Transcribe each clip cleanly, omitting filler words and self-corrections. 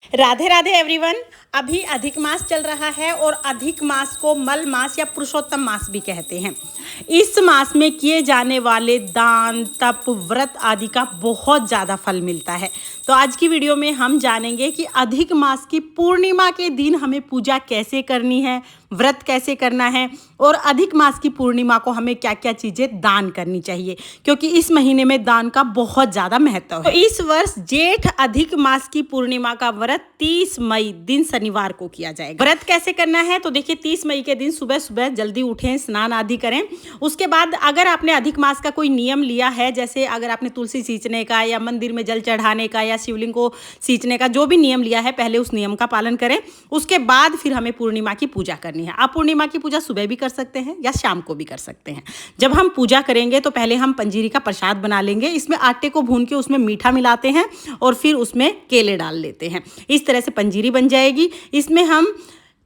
Radhe Radhe everyone. अभी अधिक मास चल रहा है और अधिक मास को मल मास या पुरुषोत्तम मास भी कहते हैं। इस मास में किए जाने वाले दान, तप, व्रत आदि का बहुत ज़्यादा फल मिलता है। तो आज की वीडियो में हम जानेंगे कि अधिक मास की पूर्णिमा के दिन हमें पूजा कैसे करनी है, व्रत कैसे करना है और अधिक मास की पूर्णिमा को हमें क्या क्या चीज़ें दान करनी चाहिए, क्योंकि इस महीने में दान का बहुत ज़्यादा महत्व है। तो इस वर्ष जेठ अधिक मास की पूर्णिमा का व्रत 30 मई दिन शनिवार को किया जाएगा। व्रत कैसे करना है तो देखिए, 30 मई के दिन सुबह सुबह जल्दी उठें, स्नान आदि करें। उसके बाद अगर आपने अधिक मास का कोई नियम लिया है, जैसे अगर आपने तुलसी सींचने का या मंदिर में जल चढ़ाने का या शिवलिंग को सींचने का जो भी नियम लिया है, पहले उस नियम का पालन करें। उसके बाद फिर हमें पूर्णिमा की पूजा करनी है। आप पूर्णिमा की पूजा सुबह भी कर सकते हैं या शाम को भी कर सकते हैं। जब हम पूजा करेंगे तो पहले हम पंजीरी का प्रसाद बना लेंगे। इसमें आटे को भून के उसमें मीठा मिलाते हैं और फिर उसमें केले डाल लेते हैं। इस तरह से पंजीरी बन जाएगी। इसमें हम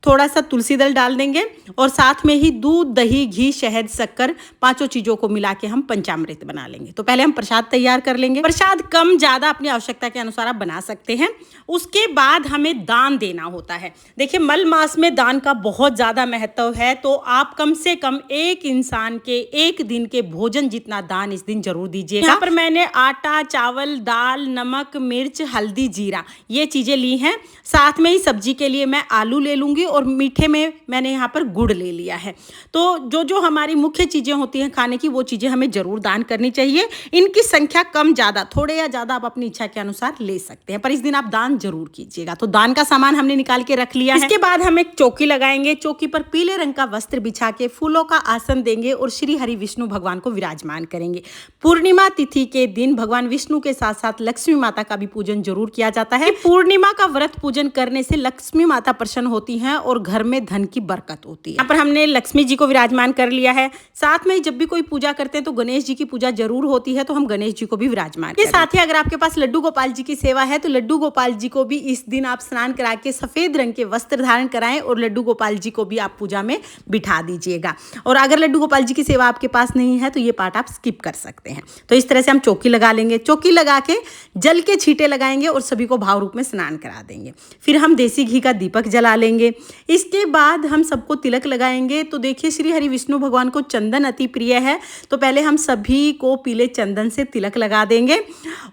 थोड़ा सा तुलसी दल डाल देंगे और साथ में ही दूध, दही, घी, शहद, शक्कर, पांचों चीज़ों को मिला के हम पंचामृत बना लेंगे। तो पहले हम प्रसाद तैयार कर लेंगे। प्रसाद कम ज़्यादा अपनी आवश्यकता के अनुसार आप बना सकते हैं। उसके बाद हमें दान देना होता है। देखिए, मल मास में दान का बहुत ज़्यादा महत्व है। तो आप कम से कम एक इंसान के एक दिन के भोजन जितना दान इस दिन जरूर दीजिएगा। यहाँ पर मैंने आटा, चावल, दाल, नमक, मिर्च, हल्दी, जीरा ये चीज़ें ली हैं। साथ में ही सब्जी के लिए मैं आलू ले लूँगी और मीठे में मैंने यहाँ पर गुड़ ले लिया है। तो जो हमारी मुख्य चीज़ें होती हैं खाने की, वो चीज़ें हमें ज़रूर दान करनी चाहिए। इनकी संख्या कम ज़्यादा, थोड़े या ज़्यादा आप अपनी इच्छा के अनुसार ले सकते हैं, पर इस दिन आप दान जरूर कीजिएगा। तो दान का सामान हमने निकाल के रख लिया है। इसके बाद हम एक चौकी लगाएंगे। चौकी पर पीले रंग का वस्त्र बिछा के फूलों का आसन देंगे और श्री हरि विष्णु भगवान को विराजमान करेंगे। पूर्णिमा तिथि के दिन भगवान विष्णु के साथ साथ लक्ष्मी माता का भी पूजन जरूर किया जाता है। पूर्णिमा का व्रत पूजन करने से लक्ष्मी माता प्रसन्न होती हैं और घर में धन की बरकत होती है। यहाँ पर हमने लक्ष्मी जी को विराजमान कर लिया है। साथ में जब भी कोई पूजा करते हैं तो गणेश जी की पूजा जरूर होती है, तो हम गणेश जी को भी विराजमान करें। साथ ही अगर आपके पास लड्डू गोपाल जी की सेवा है तो लड्डू गोपाल जी को भी इस दिन आप स्नान करा के सफेद रंग के वस्त्र धारण कराएं और लड्डू गोपाल जी को भी आप पूजा में बिठा दीजिएगा। और अगर लड्डू गोपाल जी की सेवा आपके पास नहीं है तो ये पार्ट आप स्किप कर सकते हैं। तो इस तरह से हम चौकी लगा लेंगे। चौकी लगा के जल के छींटे लगाएंगे और सभी को भाव रूप में स्नान करा देंगे। फिर हम देसी घी का दीपक जला लेंगे। इसके बाद हम सबको तिलक लगाएंगे। तो देखिए, श्री हरि विष्णु भगवान को चंदन अति प्रिय है, तो पहले हम सभी को पीले चंदन से तिलक लगा देंगे।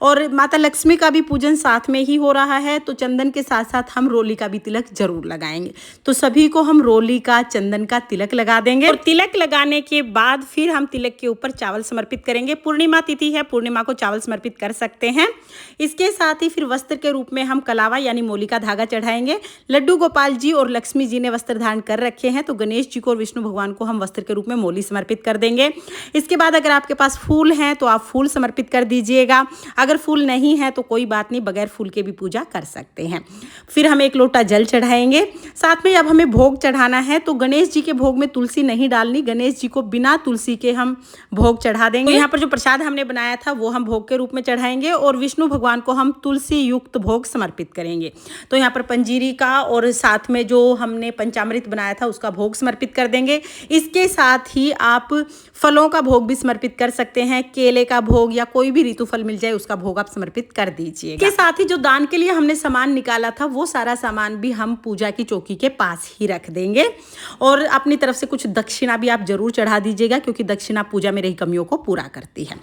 और माता लक्ष्मी का भी पूजन साथ में ही हो रहा है, तो चंदन के साथ साथ हम रोली का भी तिलक जरूर लगाएंगे। तो सभी को हम रोली का, चंदन का तिलक लगा देंगे। और तिलक लगाने के बाद फिर हम तिलक के ऊपर चावल समर्पित करेंगे। पूर्णिमा तिथि है, पूर्णिमा को चावल समर्पित कर सकते हैं। इसके साथ ही फिर वस्त्र के रूप में हम कलावा यानी मोली का धागा चढ़ाएंगे। लड्डू गोपाल जी और लक्ष्मी जी ने वस्त्र धारण कर रखे हैं, तो गणेश जी को और विष्णु भगवान को हम वस्त्र के रूप में मोली समर्पित कर देंगे। इसके बाद अगर आपके पास फूल हैं तो आप फूल समर्पित कर दीजिएगा। अगर फूल नहीं है तो कोई बात नहीं, बगैर फूल के भी पूजा कर सकते हैं। फिर हम एक लोटा जल चढ़ाएंगे। साथ में अब हमें भोग चढ़ाना है, तो गणेश जी के भोग में तुलसी नहीं डालनी। गणेश जी को बिना तुलसी के हम भोग चढ़ा देंगे। तो यहाँ पर जो प्रसाद हमने बनाया था वो हम भोग के रूप में चढ़ाएंगे और विष्णु भगवान को हम तुलसी युक्त भोग समर्पित करेंगे। तो यहाँ पर पंजीरी का और साथ में जो हमने पंचामृत बनाया था उसका भोग समर्पित कर देंगे। इसके साथ ही आप फलों का भोग भी समर्पित कर सकते हैं। केले का भोग या कोई भी ऋतु फल मिल जाए उसका भोग आप समर्पित कर दीजिए। इसके साथ ही जो दान के लिए हमने सामान निकाला था वो सारा सामान भी हम पूजा की चौकी के पास ही रख देंगे। और अपनी तरफ से कुछ दक्षिणा भी आप जरूर चढ़ा दीजिएगा, क्योंकि दक्षिणा पूजा में रही कमियों को पूरा करती है।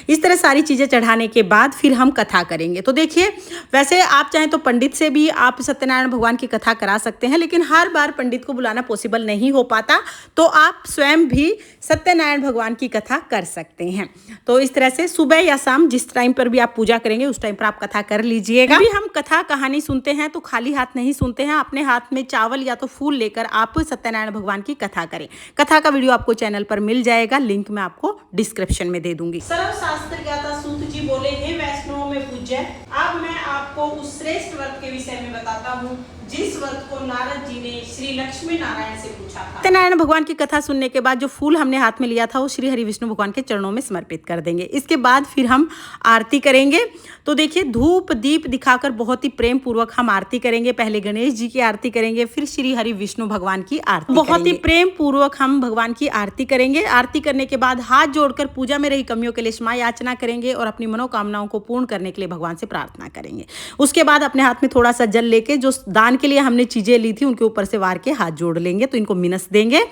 इस तरह सारी चीजें चढ़ाने के बाद फिर हम कथा करेंगे। तो देखिए, वैसे आप चाहें तो पंडित से भी आप सत्यनारायण भगवान की कथा करा सकते हैं, लेकिन हर बार पंडित को बुलाना पॉसिबल नहीं हो पाता, तो आप स्वयं भी सत्यनारायण भगवान की कथा कर सकते हैं। तो इस तरह से सुबह या शाम जिस टाइम पर भी आप पूजा करेंगे उस टाइम पर आप कथा कर लीजिएगा। अभी हम कथा कहानी सुनते हैं तो खाली हाथ नहीं सुनते हैं। अपने हाथ में चावल या तो फूल लेकर आप सत्यनारायण भगवान की कथा करें। कथा का वीडियो आपको चैनल पर मिल जाएगा, लिंक मैं आपको डिस्क्रिप्शन में दे दूंगी। सर्वशास्त्र ज्ञाता सूत जी बोले, हे वैष्णव में पूज्य, अब मैं आपको उस श्रेष्ठ व्रत के विषय में बताता हूँ जिस व्रत को नारद जी ने श्री लक्ष्मी नारायण से पूछा था। सत्यनारायण भगवान की कथा सुनने के बाद जो फूल हमने हाथ में लिया था वो श्री हरि विष्णु भगवान के चरणों में समर्पित कर देंगे। इसके बाद फिर हम आरती करेंगे। तो देखिए, धूप दीप दिखाकर बहुत ही प्रेम पूर्वक हम आरती करेंगे। पहले गणेश जी की आरती करेंगे, फिर श्री हरि विष्णु भगवान की आरती बहुत ही प्रेम पूर्वक हम भगवान की आरती करेंगे। आरती करने के बाद हाथ जोड़कर पूजा में रही कमियों के लिए क्षमा याचना करेंगे और अपनी मनोकामनाओं को पूर्ण करने के लिए भगवान से प्रार्थना प्रार्थना करेंगे। उसके बाद अपने हाथ में थोड़ा सा जल लेके जो दान के लिए हमने चीज़ें ली थी उनके ऊपर से वार के हाथ जोड़ लेंगे, तो इनको मिनस देंगे।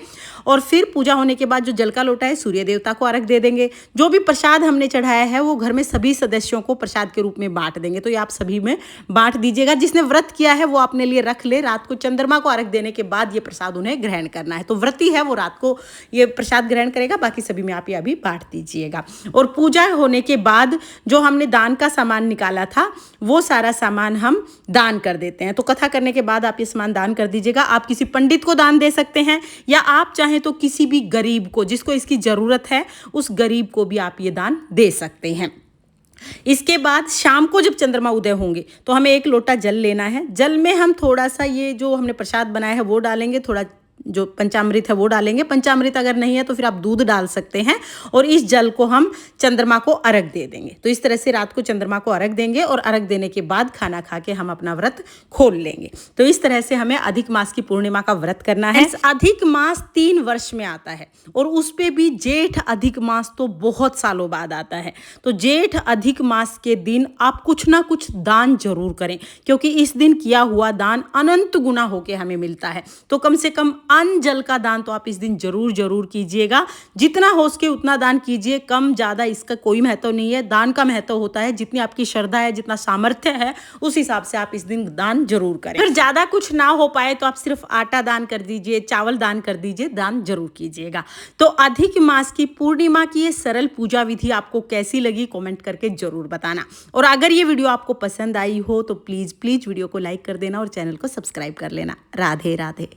और फिर पूजा होने के बाद जो जल का लोटा है सूर्य देवता को अर्घ दे देंगे। जो भी प्रसाद हमने चढ़ाया है वो घर में सभी सदस्यों को प्रसाद के रूप में बांट देंगे, तो ये आप सभी में बांट दीजिएगा। जिसने व्रत किया है वो अपने लिए रख ले, रात को चंद्रमा को अर्घ देने के बाद ये प्रसाद उन्हें ग्रहण करना है। तो व्रती है वो रात को ये प्रसाद ग्रहण करेगा, बाकी सभी में आप ये अभी बांट दीजिएगा। और पूजा होने के बाद जो हमने दान का सामान निकाला था वो सारा सामान हम दान कर देते हैं। तो कथा करने के बाद आप ये सामान दान कर दीजिएगा। आप किसी पंडित को दान दे सकते हैं, या आप चाहें तो किसी भी गरीब को जिसको इसकी ज़रूरत है उस गरीब को भी आप ये दान दे सकते हैं। इसके बाद शाम को जब चंद्रमा उदय होंगे तो हमें एक लोटा जल लेना है। जल में हम थोड़ा सा ये जो हमने प्रसाद बनाया है वो डालेंगे, थोड़ा जो पंचामृत है वो डालेंगे। पंचामृत अगर नहीं है तो फिर आप दूध डाल सकते हैं, और इस जल को हम चंद्रमा को अर्घ दे देंगे। तो इस तरह से रात को चंद्रमा को अर्घ देंगे और अर्घ देने के बाद खाना खा के हम अपना व्रत खोल लेंगे। तो इस तरह से हमें अधिक मास की पूर्णिमा का व्रत करना है। अधिक मास 3 वर्ष में आता है, और उस पे भी जेठ अधिक मास तो बहुत सालों बाद आता है। तो जेठ अधिक मास के दिन आप कुछ ना कुछ दान जरूर करें, क्योंकि इस दिन किया हुआ दान अनंत गुना होके हमें मिलता है। तो कम से कम अन्न जल का दान तो आप इस दिन जरूर कीजिएगा। जितना हो सके उतना दान कीजिए, कम ज़्यादा इसका कोई महत्व नहीं है। दान का महत्व होता है जितनी आपकी श्रद्धा है, जितना सामर्थ्य है, उस हिसाब से आप इस दिन दान जरूर करें। फिर ज़्यादा कुछ ना हो पाए तो आप सिर्फ आटा दान कर दीजिए, चावल दान कर दीजिए, दान जरूर कीजिएगा। तो अधिक मास की पूर्णिमा की ये सरल पूजा विधि आपको कैसी लगी कमेंट करके जरूर बताना। और अगर ये वीडियो आपको पसंद आई हो तो प्लीज़ वीडियो को लाइक कर देना और चैनल को सब्सक्राइब कर लेना। राधे राधे।